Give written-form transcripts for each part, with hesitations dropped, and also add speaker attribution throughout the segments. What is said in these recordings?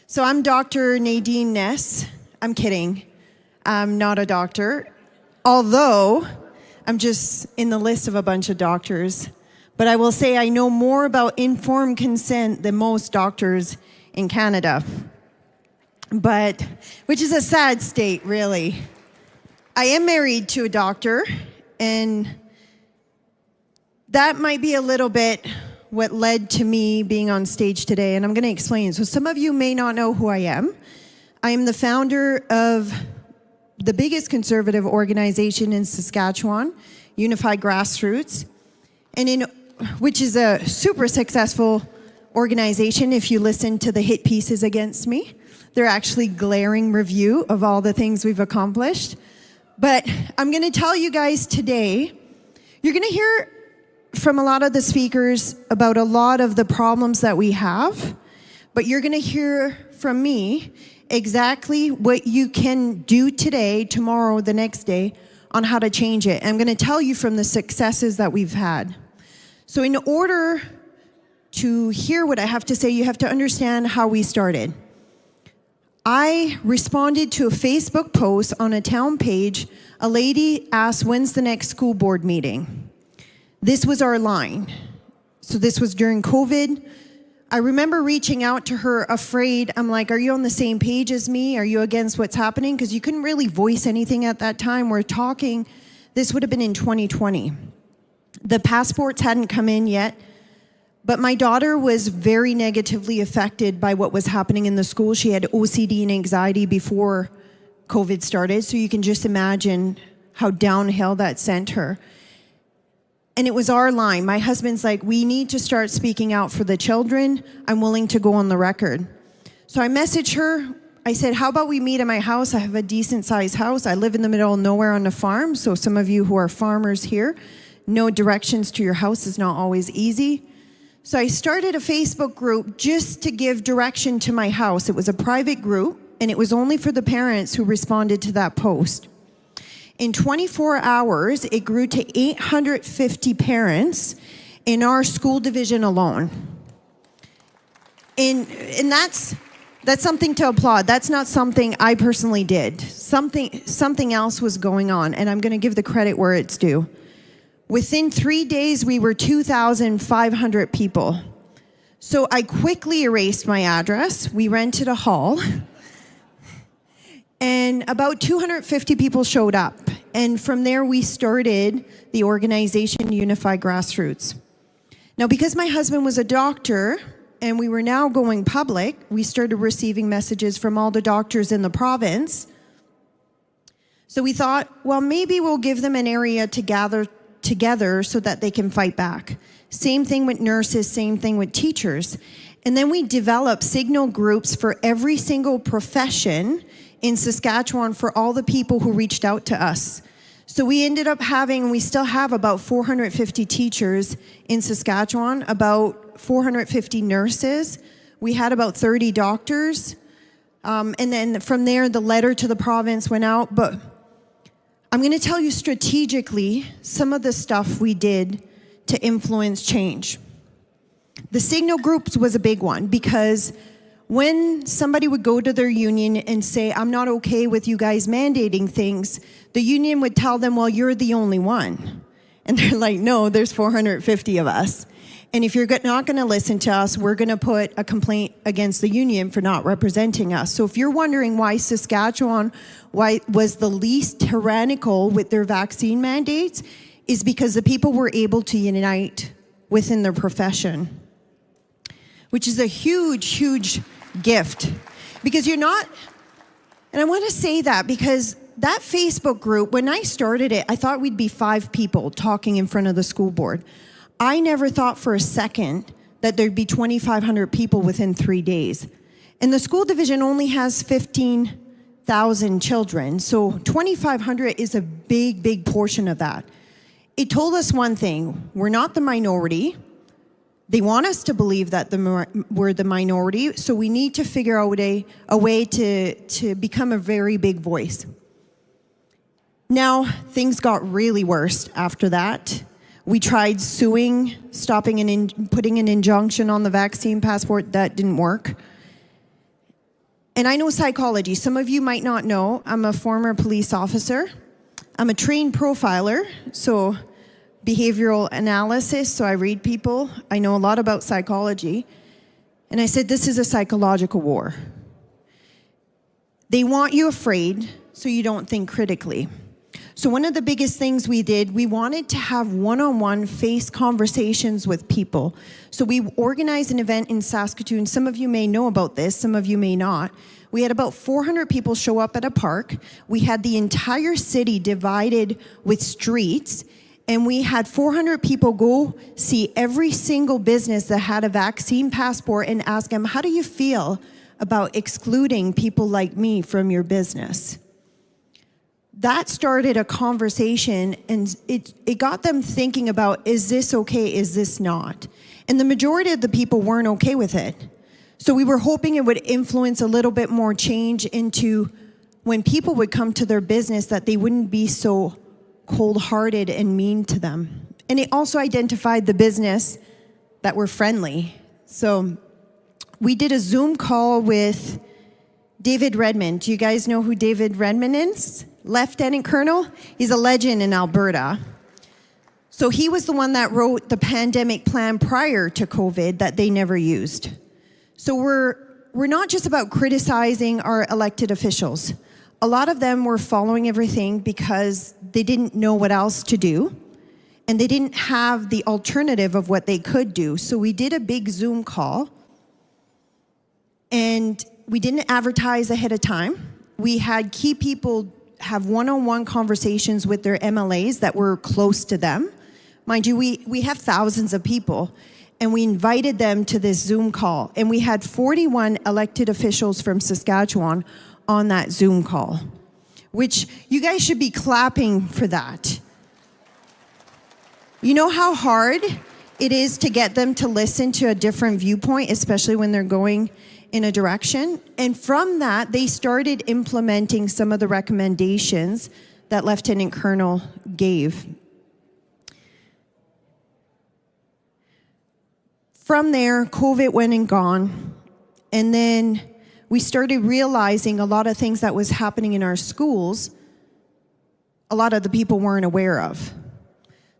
Speaker 1: So I'm Dr. Nadine Ness. I'm kidding. I'm not a doctor, although I'm just in the list of a bunch of doctors. But I will say I know more about informed consent than most doctors in Canada, which is a sad state, really. I am married to a doctor, and that might be a little bit what led to me being on stage today, and I'm going to explain. So some of you may not know who I am. I am the founder of the biggest conservative organization in Saskatchewan, Unified Grassroots, which is a super successful organization if you listen to the hit pieces against me. They're actually glaring review of all the things we've accomplished. But I'm going to tell you guys today, you're going to hear from a lot of the speakers about a lot of the problems that we have, but you're going to hear from me exactly what you can do today, tomorrow, the next day, on how to change it. I'm going to tell you from the successes that we've had. So in order to hear what I have to say, you have to understand how we started. I responded to a Facebook post on a town page. A lady asked, when's the next school board meeting? This was our line. So this was during COVID. I remember reaching out to her afraid. I'm like, are you on the same page as me? Are you against what's happening? Because you couldn't really voice anything at that time. We're talking, this would have been in 2020. The passports hadn't come in yet, but my daughter was very negatively affected by what was happening in the school. She had OCD and anxiety before COVID started, so you can just imagine how downhill that sent her. And it was our line. My husband's like, we need to start speaking out for the children. I'm willing to go on the record. So I messaged her. I said, how about we meet at my house? I have a decent sized house. I live in the middle of nowhere on a farm. So some of you who are farmers here know directions to your house is not always easy. So I started a Facebook group just to give direction to my house. It was a private group, and it was only for the parents who responded to that post. In 24 hours, it grew to 850 parents in our school division alone. And that's something to applaud. That's not something I personally did. Something else was going on, and I'm going to give the credit where it's due. Within 3 days, we were 2,500 people. So I quickly erased my address. We rented a hall. And about 250 people showed up. And from there, we started the organization Unified Grassroots. Now, because my husband was a doctor and we were now going public, we started receiving messages from all the doctors in the province. So we thought, well, maybe we'll give them an area to gather together so that they can fight back. Same thing with nurses, same thing with teachers. And then we developed signal groups for every single profession in Saskatchewan for all the people who reached out to us. So we ended up having, we still have about 450 teachers in Saskatchewan, about 450 nurses. We had about 30 doctors. And then from there, the letter to the province went out. But I'm going to tell you strategically some of the stuff we did to influence change. The signal groups was a big one because when somebody would go to their union and say, I'm not okay with you guys mandating things, the union would tell them, well, you're the only one. And they're like, no, there's 450 of us. And if you're not going to listen to us, we're going to put a complaint against the union for not representing us. So if you're wondering why Saskatchewan was the least tyrannical with their vaccine mandates, is because the people were able to unite within their profession, which is a huge, huge gift. Because you're not, and I want to say that because that Facebook group, when I started it, I thought we'd be 5 people talking in front of the school board. I never thought for a second that there'd be 2,500 people within 3 days. And the school division only has 15,000 children, so 2,500 is a big, big portion of that. It told us one thing: we're not the minority. They want us to believe that we're the minority, so we need to figure out a way to become a very big voice. Now, things got really worse after that. We tried suing, stopping putting an injunction on the vaccine passport. That didn't work. And I know psychology. Some of you might not know, I'm a former police officer. I'm a trained profiler, so behavioral analysis, so I read people. I know a lot about psychology. And I said, this is a psychological war. They want you afraid so you don't think critically. So one of the biggest things we did, we wanted to have one-on-one face conversations with people. So we organized an event in Saskatoon. Some of you may know about this, some of you may not. We had about 400 people show up at a park. We had the entire city divided with streets, and we had 400 people go see every single business that had a vaccine passport and ask them, how do you feel about excluding people like me from your business? That started a conversation, and it got them thinking about, is this okay, is this not? And the majority of the people weren't okay with it. So we were hoping it would influence a little bit more change into when people would come to their business, that they wouldn't be so cold-hearted and mean to them. And it also identified the business that were friendly. So we did a Zoom call with David Redmond. Do you guys know who David Redmond is? Lieutenant Colonel. He's a legend in Alberta. So he was the one that wrote the pandemic plan prior to COVID that they never used. So we're not just about criticizing our elected officials. A lot of them were following everything because they didn't know what else to do, and they didn't have the alternative of what they could do. So we did a big Zoom call, and we didn't advertise ahead of time. We had key people have one-on-one conversations with their MLAs that were close to them. Mind you, we have thousands of people, and we invited them to this Zoom call, and we had 41 elected officials from Saskatchewan on that Zoom call, which you guys should be clapping for that. You know how hard it is to get them to listen to a different viewpoint, especially when they're going in a direction? And from that, they started implementing some of the recommendations that Lieutenant Colonel gave. From there, COVID went and gone, and then we started realizing a lot of things that was happening in our schools, a lot of the people weren't aware of.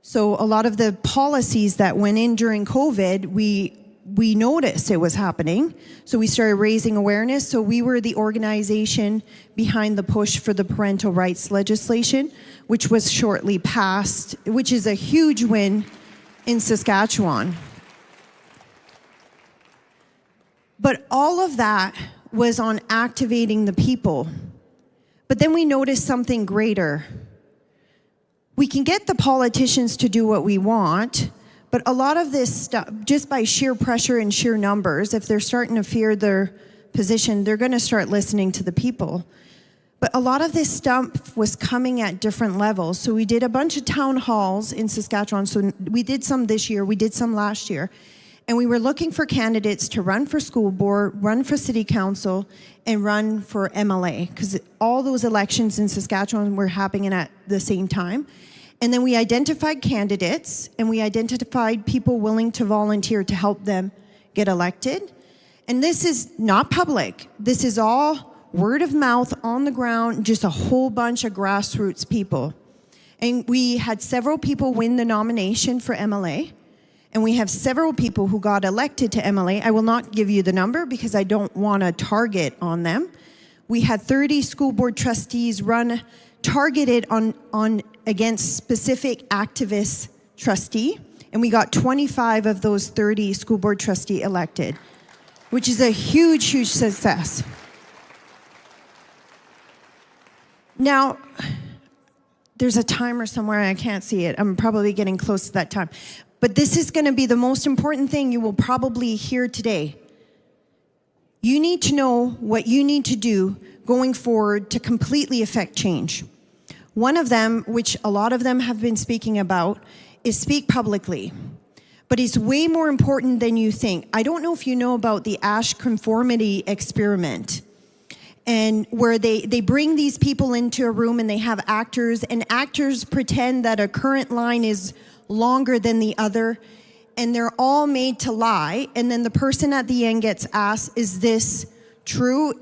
Speaker 1: So a lot of the policies that went in during COVID, we noticed it was happening, so we started raising awareness. So we were the organization behind the push for the parental rights legislation, which was shortly passed, which is a huge win in Saskatchewan. But all of that was on activating the people. But then we noticed something greater. We can get the politicians to do what we want, but a lot of this stuff, just by sheer pressure and sheer numbers, if they're starting to fear their position, they're going to start listening to the people. But a lot of this stuff was coming at different levels. So we did a bunch of town halls in Saskatchewan. So we did some this year, we did some last year. And we were looking for candidates to run for school board, run for city council, and run for MLA, because all those elections in Saskatchewan were happening at the same time. And then we identified candidates, and we identified people willing to volunteer to help them get elected. And this is not public. This is all word of mouth, on the ground, just a whole bunch of grassroots people. And we had several people win the nomination for MLA. And we have several people who got elected to MLA. I will not give you the number because I don't want to target on them. We had 30 school board trustees run targeted on against specific activist trustee, and we got 25 of those 30 school board trustee elected, which is a huge, huge success. Now, there's a timer somewhere, I can't see it. I'm probably getting close to that time. But this is going to be the most important thing you will probably hear today. You need to know what you need to do going forward to completely affect change. One of them, which a lot of them have been speaking about, is speak publicly. But it's way more important than you think. I don't know if you know about the Ash conformity experiment, and where they bring these people into a room and they have actors, and actors pretend that a current line is longer than the other, and they're all made to lie, and then the person at the end gets asked, is this true?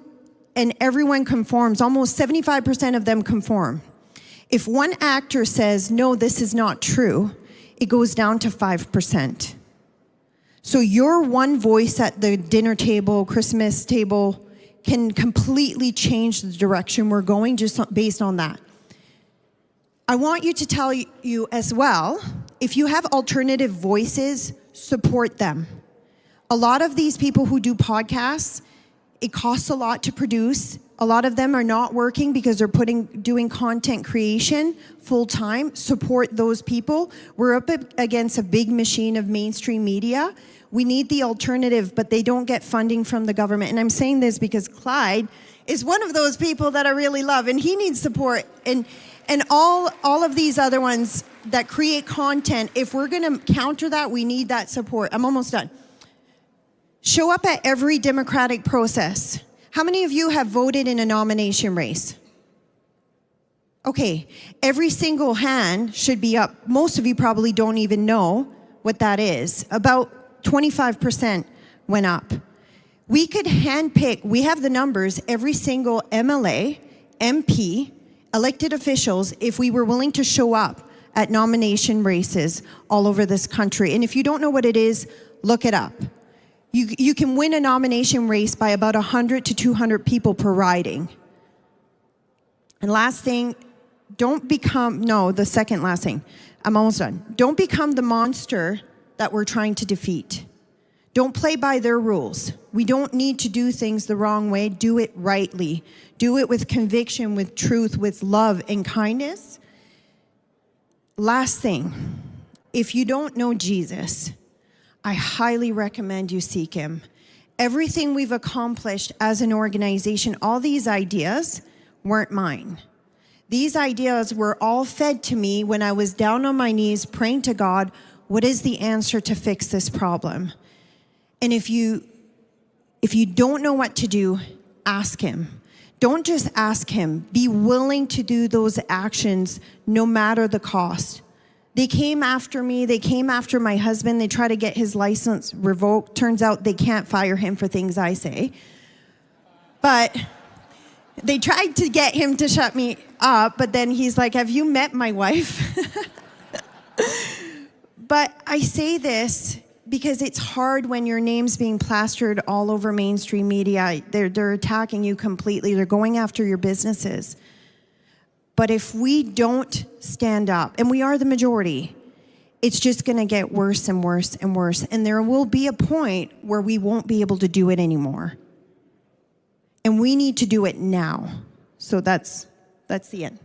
Speaker 1: and everyone conforms. Almost 75% of them conform. If one actor says, no, this is not true, it goes down to 5%. So your one voice at the dinner table, Christmas table, can completely change the direction we're going just based on that. I want you to tell you as well, if you have alternative voices, support them. A lot of these people who do podcasts, it costs a lot to produce. A lot of them are not working because they're doing content creation full time. Support those people. We're up against a big machine of mainstream media. We need the alternative, but they don't get funding from the government. And I'm saying this because Clyde is one of those people that I really love, and he needs support. And all of these other ones that create content, if we're going to counter that, we need that support. I'm almost done. Show up at every democratic process. How many of you have voted in a nomination race? Okay, every single hand should be up. Most of you probably don't even know what that is. About 25% went up. We could handpick, we have the numbers, every single MLA, MP, elected officials, if we were willing to show up at nomination races all over this country. And if you don't know what it is, look it up. You can win a nomination race by about 100 to 200 people per riding. And last thing, the second last thing. I'm almost done. Don't become the monster that we're trying to defeat. Don't play by their rules. We don't need to do things the wrong way. Do it rightly. Do it with conviction, with truth, with love and kindness. Last thing, if you don't know Jesus, I highly recommend you seek him. Everything we've accomplished as an organization, all these ideas weren't mine. These ideas were all fed to me when I was down on my knees praying to God, what is the answer to fix this problem? And if you don't know what to do, ask him. Don't just ask him. Be willing to do those actions no matter the cost. They came after me. They came after my husband. They tried to get his license revoked. Turns out they can't fire him for things I say. But they tried to get him to shut me up. But then he's like, have you met my wife? But I say this because it's hard when your name's being plastered all over mainstream media. They're attacking you completely. They're going after your businesses. But if we don't stand up, and we are the majority, it's just going to get worse and worse and worse. And there will be a point where we won't be able to do it anymore. And we need to do it now. So that's the end.